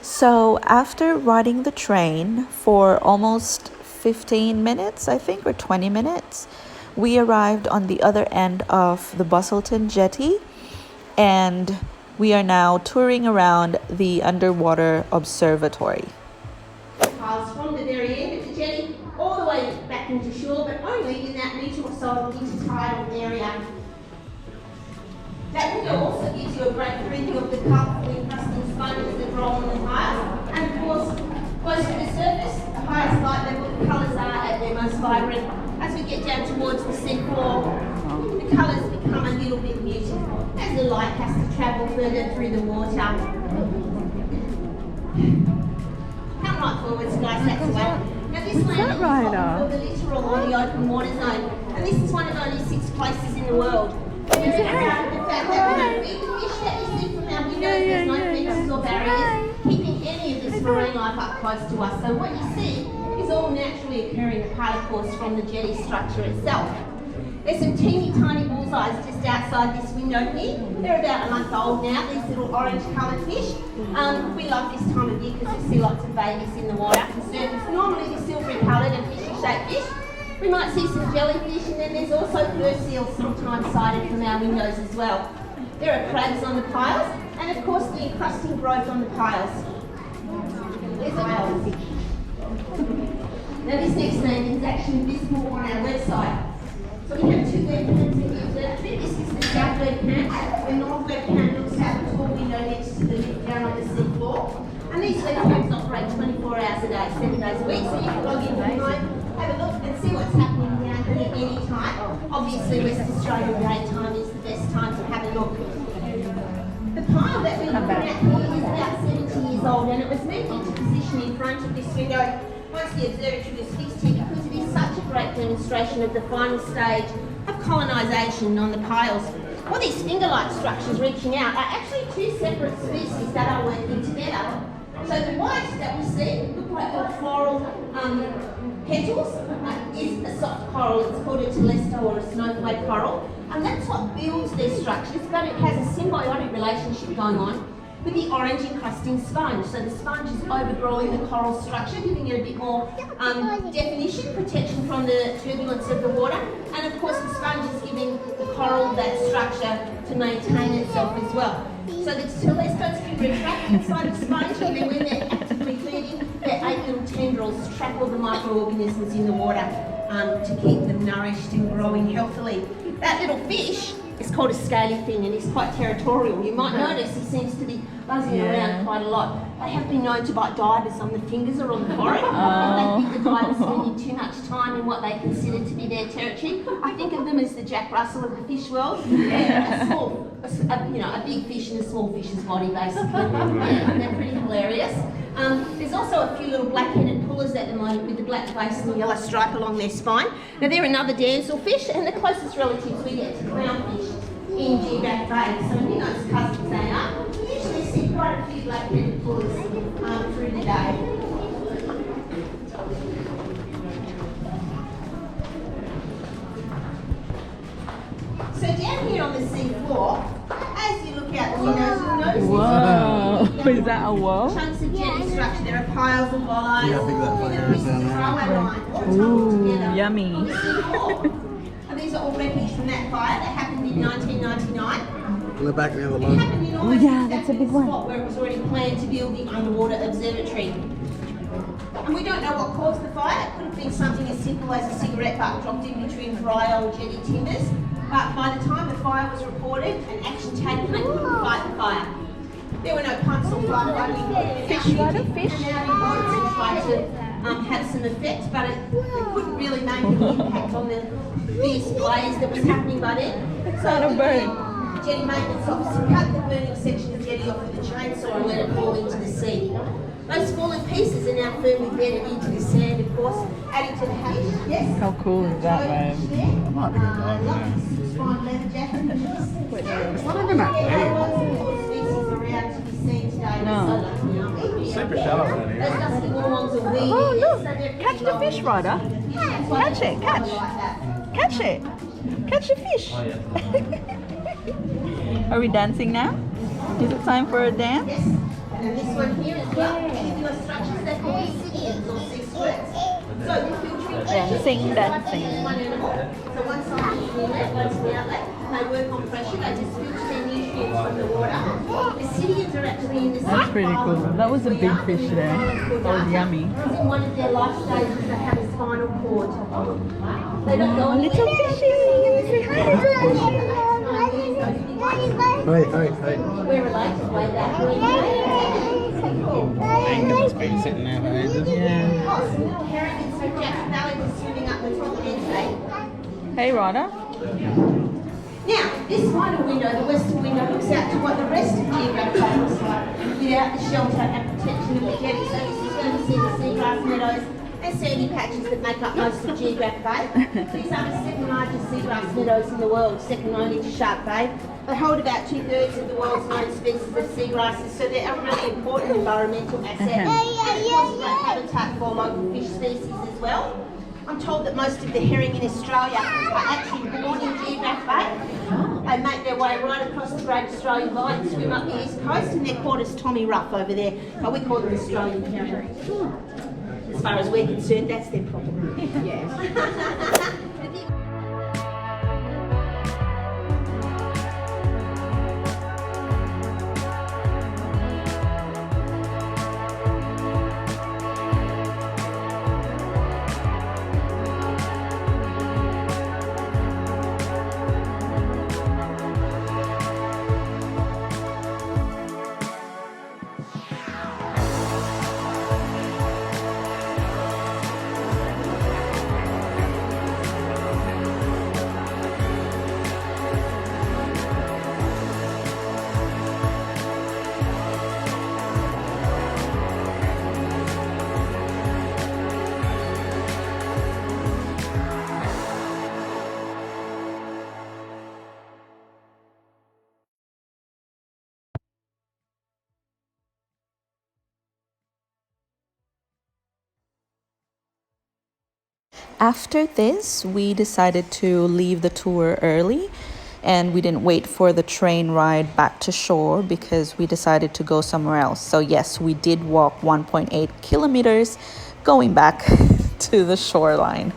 So after riding the train for almost 15 minutes, I think, or 20 minutes, we arrived on the other end of the Busselton Jetty, and we are now touring around the underwater observatory. From the very end of the jetty all the way back into shore, but only in that metre or so of intertidal area. That window also gives you a great preview of the colourful encrusting sponges that roll on the piles, and of course, close to the surface, the highest light level, the colours are at their most vibrant. As we get down towards the seafloor, the colours become a little bit muted as the light has to travel further through the water. Come right forwards, guys, that's the way. Now this land is called the littoral or the open water zone, and this is one of only 6 places in the world. The fact that we don't feed the fish that you see from our windows, there's no fences or barriers keeping any of this marine life up close to us. So what you see is all naturally occurring apart, of course, from the jetty structure itself. There's some teeny tiny bullseyes just outside this window here. They're about a month old now, these little orange coloured fish. We love this time of year because we see lots of babies in the water. The surface, normally they're silvery coloured and fishy shaped fish. We might see some jellyfish, and then there's also fur seals sometimes sighted from our windows as well. There are crabs on the piles, and of course the encrusting growth on the piles. There's a jellyfish. Now this next name is actually visible on our website. So we have 2 web cams in the observatory. This is the south web cam. The north web cam looks out the tall window next to the lift down on the sea floor. And these web cams operate 24 hours a day, 7 days a week, so you can log in from home, have a look and see what's happening down here any time. Obviously West Australian daytime is the best time to have a look. The pile that we're looking at here is about 70 years old, and it was moved into position in front of this window once the observatory was fixed here because it is such a great demonstration of the final stage of colonisation on the piles. Well, these finger-like structures reaching out are actually 2 separate species that are working together. So the whites that we see look like little floral petals is a soft coral. It's called a telesto or a snowflake coral, and that's what builds their structures, but it has a symbiotic relationship going on with the orange encrusting sponge. So the sponge is overgrowing the coral structure, giving it a bit more definition, protection from the turbulence of the water, and of course the sponge is giving the coral that structure to maintain itself as well. So the telestos can retract inside the sponge, and then when they're actively feeding, their 8 little tendrils trap all the microorganisms in the water to keep them nourished and growing healthily. That little fish is called a scaly fin, and he's quite territorial. You might notice he seems to be buzzing around quite a lot. They have been known to bite divers on the fingers or on the forehead. They think the divers spending too much time in what they consider to be their territory. I think of them as the Jack Russell of the fish world. A big fish in a small fish's body, basically. They're pretty hilarious. There's also a few little black-headed pullers at the moment with the black face and the yellow stripe along their spine. Now they're another damselfish, and the closest relatives we get to clownfish in Geographic Bay. So you know it's cousins they are. We usually see quite a few black-headed pullers through the day. So down here on the sea floor, as you look out the windows, you'll notice Whoa, is that a wall? chunks of jetty structure. There are piles of bollards. Yeah, I think that fire is down there. Ooh, yummy. On the sea floor. And these are all wreckage from that fire that happened in 1999. In the back near the It line. happened in almost yeah, that's a exactly big the one. spot where it was already planned to build the underwater observatory. And we don't know what caused the fire. It could have been something as simple as a cigarette butt dropped in between dry old jetty timbers. But by the time the fire was reported and action taken, they couldn't fight the fire. There were no pumps or firefighting. Fish, Ryder, fish. And now the tried to have some effect, but it couldn't really make an impact on the fierce blaze that was happening by then. So Not a bird. the jetty maintenance officer cut the burning section of jetty off with a chainsaw and let it fall into the sea. Those fallen pieces are now firmly bedded into the sand, of course, adding to the habitat. Yes. How cool is that, man? I might be going to dive now. Fine leather jacket. It's not even that deep. Species around to be seen today. No. Super shallow down here. Those dusty warmongs are weedy. Oh, look. So they're Catch the pretty fish, long. Ryder. Yeah, so Catch they're it, catch. like that. Catch it. Catch the fish. Are we dancing now? Is it time for a dance? Yes. And this one here as well. These are structures that call sciens or sea squirts. So the filtering Dancing, dancing. one animal. So one side is the inlet, one's the outlet. They work on pressure. They just filter their nutrients from the water. The sciens are actually in the That's pretty cool. That was a big fish there. That was yummy. Because in one of their life stages they have a spinal cord. They don't go Little Hey. We're related way back. It's been sitting there for ages. Yeah. Herring and Sir Jack Valley was swimming up the top end today. Hey, Ryder. Now, this final window, the western window, looks out to what the rest of Geographic Bay looks like without the shelter and protection of the jetty. So this is where we see the seagrass meadows and sandy patches that make up most of Geographic Bay. These are the second largest seagrass meadows in the world, second only to Shark Bay. They hold about 2/3 of the world's known species of seagrasses, so they're a really important environmental asset. And of course, a great habitat for local fish species as well. I'm told that most of the herring in Australia are actually born in Geographic Bay. They make their way right across the Great Australian Bight and swim up the east coast, and they're called as Tommy Rough over there, but we call them Australian herring. As far as we're concerned, that's their problem. Yeah. After this, we decided to leave the tour early and we didn't wait for the train ride back to shore because we decided to go somewhere else. So yes, we did walk 1.8 kilometers going back to the shoreline.